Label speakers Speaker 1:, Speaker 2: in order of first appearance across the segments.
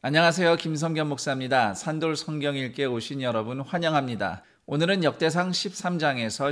Speaker 1: 안녕하세요. 김성겸 목사입니다. 산돌 성경 읽기에 오신 여러분 환영합니다. 오늘은 역대상 13장에서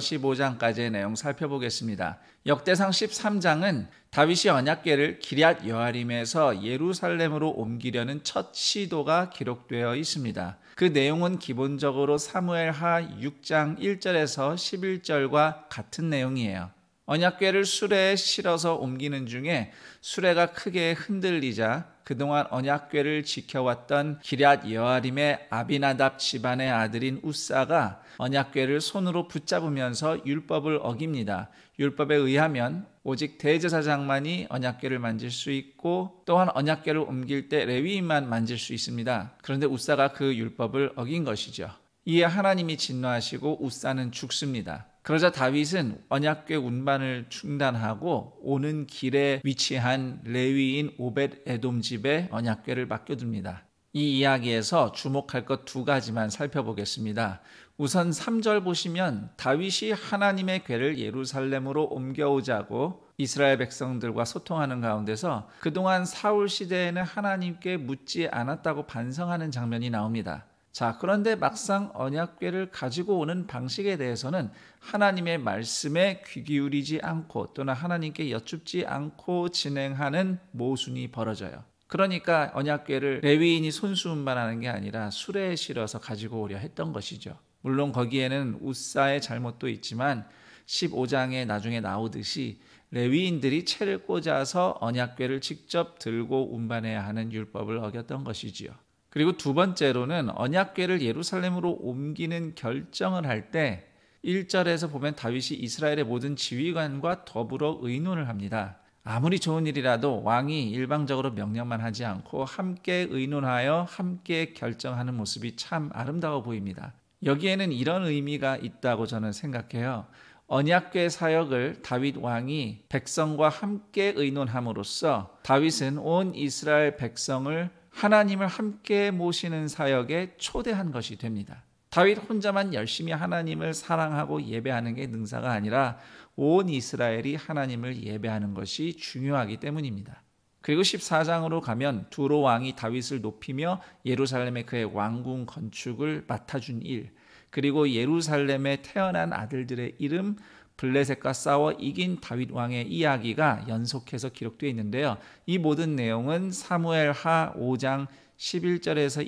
Speaker 1: 15장까지의 내용 살펴보겠습니다. 역대상 13장은 다윗이 언약궤를 기럇 여아림에서 예루살렘으로 옮기려는 첫 시도가 기록되어 있습니다. 그 내용은 기본적으로 사무엘하 6장 1절에서 11절과 같은 내용이에요. 언약궤를 수레에 실어서 옮기는 중에 수레가 크게 흔들리자 그동안 언약궤를 지켜왔던 기럇 여아림의 아비나답 집안의 아들인 우사가 언약궤를 손으로 붙잡으면서 율법을 어깁니다. 율법에 의하면 오직 대제사장만이 언약궤를 만질 수 있고 또한 언약궤를 옮길 때 레위인만 만질 수 있습니다. 그런데 우사가 그 율법을 어긴 것이죠. 이에 하나님이 진노하시고 우사는 죽습니다. 그러자 다윗은 언약궤 운반을 중단하고 오는 길에 위치한 레위인 오벳 에돔 집에 언약궤를 맡겨둡니다. 이 이야기에서 주목할 것 두 가지만 살펴보겠습니다. 우선 3절 보시면 다윗이 하나님의 궤를 예루살렘으로 옮겨오자고 이스라엘 백성들과 소통하는 가운데서 그동안 사울 시대에는 하나님께 묻지 않았다고 반성하는 장면이 나옵니다. 자, 그런데 막상 언약궤를 가지고 오는 방식에 대해서는 하나님의 말씀에 귀 기울이지 않고 또는 하나님께 여쭙지 않고 진행하는 모순이 벌어져요. 그러니까 언약궤를 레위인이 손수 운반하는 게 아니라 수레에 실어서 가지고 오려 했던 것이죠. 물론 거기에는 우사의 잘못도 있지만 15장에 나중에 나오듯이 레위인들이 채를 꽂아서 언약궤를 직접 들고 운반해야 하는 율법을 어겼던 것이지요. 그리고 두 번째로는 언약궤를 예루살렘으로 옮기는 결정을 할 때 1절에서 보면 다윗이 이스라엘의 모든 지휘관과 더불어 의논을 합니다. 아무리 좋은 일이라도 왕이 일방적으로 명령만 하지 않고 함께 의논하여 함께 결정하는 모습이 참 아름다워 보입니다. 여기에는 이런 의미가 있다고 저는 생각해요. 언약궤 사역을 다윗 왕이 백성과 함께 의논함으로써 다윗은 온 이스라엘 백성을 하나님을 함께 모시는 사역에 초대한 것이 됩니다. 다윗 혼자만 열심히 하나님을 사랑하고 예배하는 게 능사가 아니라 온 이스라엘이 하나님을 예배하는 것이 중요하기 때문입니다. 그리고 14장으로 가면 두로 왕이 다윗을 높이며 예루살렘의 그의 왕궁 건축을 맡아준 일, 그리고 예루살렘에 태어난 아들들의 이름, 블레셋과 싸워 이긴 다윗 왕의 이야기가 연속해서 기록되어 있는데요. 이 모든 내용은 사무엘하 5장 11절에서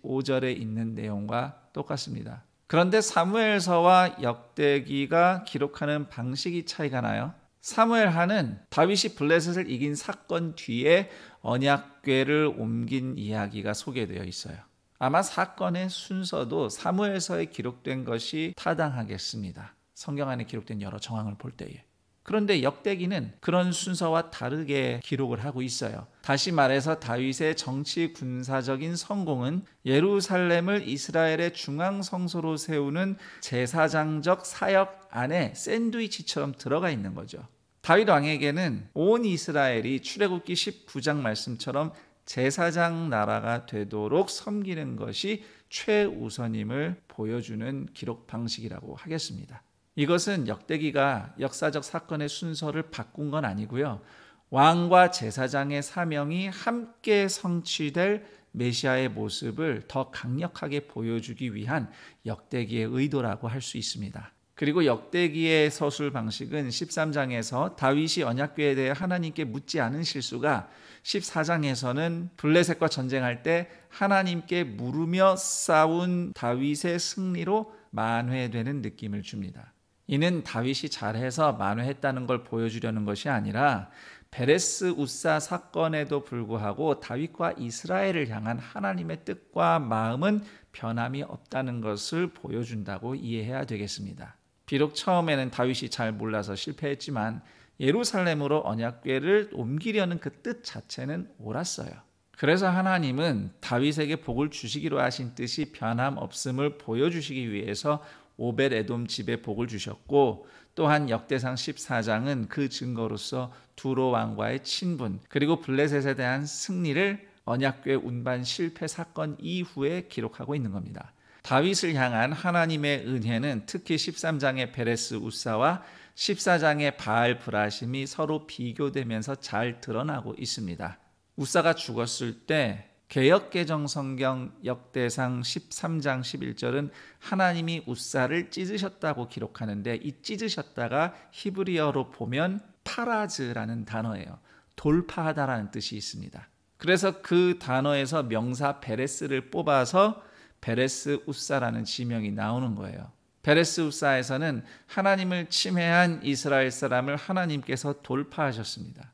Speaker 1: 25절에 있는 내용과 똑같습니다. 그런데 사무엘서와 역대기가 기록하는 방식이 차이가 나요. 사무엘하는 다윗이 블레셋을 이긴 사건 뒤에 언약궤를 옮긴 이야기가 소개되어 있어요. 아마 사건의 순서도 사무엘서에 기록된 것이 타당하겠습니다. 성경 안에 기록된 여러 정황을 볼 때에. 그런데 역대기는 그런 순서와 다르게 기록을 하고 있어요. 다시 말해서 다윗의 정치 군사적인 성공은 예루살렘을 이스라엘의 중앙 성소로 세우는 제사장적 사역 안에 샌드위치처럼 들어가 있는 거죠. 다윗 왕에게는 온 이스라엘이 출애굽기 19장 말씀처럼 제사장 나라가 되도록 섬기는 것이 최우선임을 보여주는 기록 방식이라고 하겠습니다. 이것은 역대기가 역사적 사건의 순서를 바꾼 건 아니고요. 왕과 제사장의 사명이 함께 성취될 메시아의 모습을 더 강력하게 보여주기 위한 역대기의 의도라고 할 수 있습니다. 그리고 역대기의 서술 방식은 13장에서 다윗이 언약궤에 대해 하나님께 묻지 않은 실수가 14장에서는 블레셋과 전쟁할 때 하나님께 물으며 싸운 다윗의 승리로 만회되는 느낌을 줍니다. 이는 다윗이 잘해서 만회했다는 걸 보여주려는 것이 아니라 베레스 우사 사건에도 불구하고 다윗과 이스라엘을 향한 하나님의 뜻과 마음은 변함이 없다는 것을 보여준다고 이해해야 되겠습니다. 비록 처음에는 다윗이 잘 몰라서 실패했지만 예루살렘으로 언약궤를 옮기려는 그 뜻 자체는 옳았어요. 그래서 하나님은 다윗에게 복을 주시기로 하신 뜻이 변함없음을 보여주시기 위해서 오벳 에돔 집에 복을 주셨고, 또한 역대상 14장은 그 증거로서 두로 왕과의 친분 그리고 블레셋에 대한 승리를 언약궤 운반 실패 사건 이후에 기록하고 있는 겁니다. 다윗을 향한 하나님의 은혜는 특히 13장의 베레스 우사와 14장의 바알 브라심이 서로 비교되면서 잘 드러나고 있습니다. 우사가 죽었을 때 개역개정 성경 역대상 13장 11절은 하나님이 웃사를 찢으셨다고 기록하는데, 이 찢으셨다가 히브리어로 보면 파라즈라는 단어예요. 돌파하다라는 뜻이 있습니다. 그래서 그 단어에서 명사 베레스를 뽑아서 베레스 웃사라는 지명이 나오는 거예요. 베레스 웃사에서는 하나님을 침해한 이스라엘 사람을 하나님께서 돌파하셨습니다.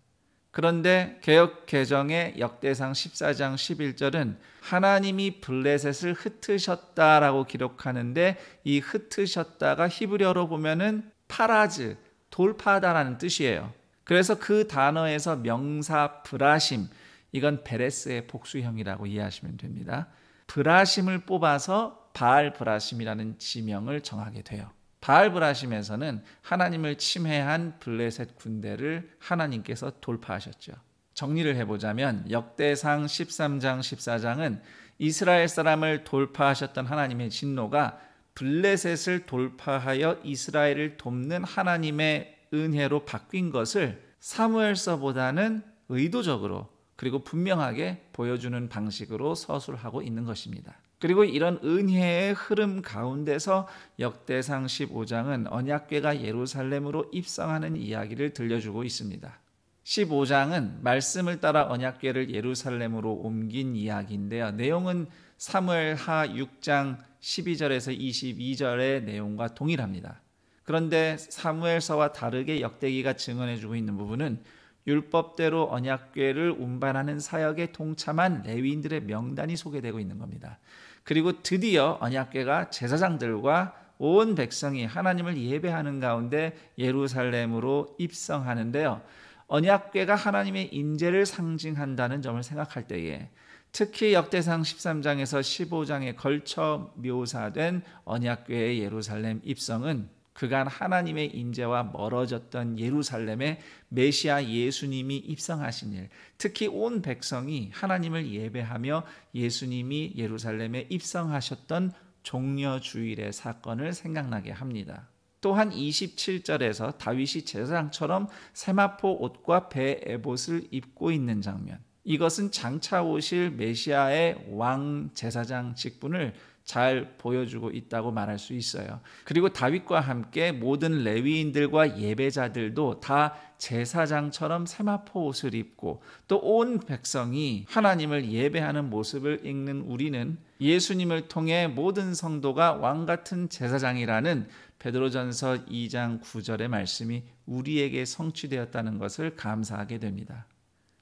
Speaker 1: 그런데 개역 개정의 역대상 14장 11절은 하나님이 블레셋을 흩으셨다라고 기록하는데, 이 흩으셨다가 히브리어로 보면은 파라즈, 돌파하다라는 뜻이에요. 그래서 그 단어에서 명사 브라심, 이건 베레스의 복수형이라고 이해하시면 됩니다. 브라심을 뽑아서 바알 브라심이라는 지명을 정하게 돼요. 바알 브라심에서는 하나님을 침해한 블레셋 군대를 하나님께서 돌파하셨죠. 정리를 해보자면 역대상 13장 14장은 이스라엘 사람을 돌파하셨던 하나님의 진노가 블레셋을 돌파하여 이스라엘을 돕는 하나님의 은혜로 바뀐 것을 사무엘서보다는 의도적으로 그리고 분명하게 보여주는 방식으로 서술하고 있는 것입니다. 그리고 이런 은혜의 흐름 가운데서 역대상 15장은 언약궤가 예루살렘으로 입성하는 이야기를 들려주고 있습니다. 15장은 말씀을 따라 언약궤를 예루살렘으로 옮긴 이야기인데요. 내용은 사무엘하 6장 12절에서 22절의 내용과 동일합니다. 그런데 사무엘서와 다르게 역대기가 증언해주고 있는 부분은 율법대로 언약궤를 운반하는 사역에 동참한 레위인들의 명단이 소개되고 있는 겁니다. 그리고 드디어 언약궤가 제사장들과 온 백성이 하나님을 예배하는 가운데 예루살렘으로 입성하는데요. 언약궤가 하나님의 임재를 상징한다는 점을 생각할 때에 특히 역대상 13장에서 15장에 걸쳐 묘사된 언약궤의 예루살렘 입성은 그간 하나님의 임재와 멀어졌던 예루살렘에 메시아 예수님이 입성하신 일, 특히 온 백성이 하나님을 예배하며 예수님이 예루살렘에 입성하셨던 종려주일의 사건을 생각나게 합니다. 또한 27절에서 다윗이 제사장처럼 세마포 옷과 배 에봇을 입고 있는 장면, 이것은 장차 오실 메시아의 왕 제사장 직분을 잘 보여주고 있다고 말할 수 있어요. 그리고 다윗과 함께 모든 레위인들과 예배자들도 다 제사장처럼 세마포 옷을 입고 또 온 백성이 하나님을 예배하는 모습을 읽는 우리는 예수님을 통해 모든 성도가 왕같은 제사장이라는 베드로전서 2장 9절의 말씀이 우리에게 성취되었다는 것을 감사하게 됩니다.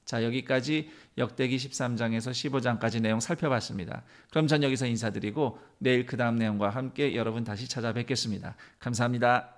Speaker 1: 자, 여기까지 역대기 13장에서 15장까지 내용 살펴봤습니다. 그럼 전 여기서 인사드리고 내일 그 다음 내용과 함께 여러분 다시 찾아뵙겠습니다. 감사합니다.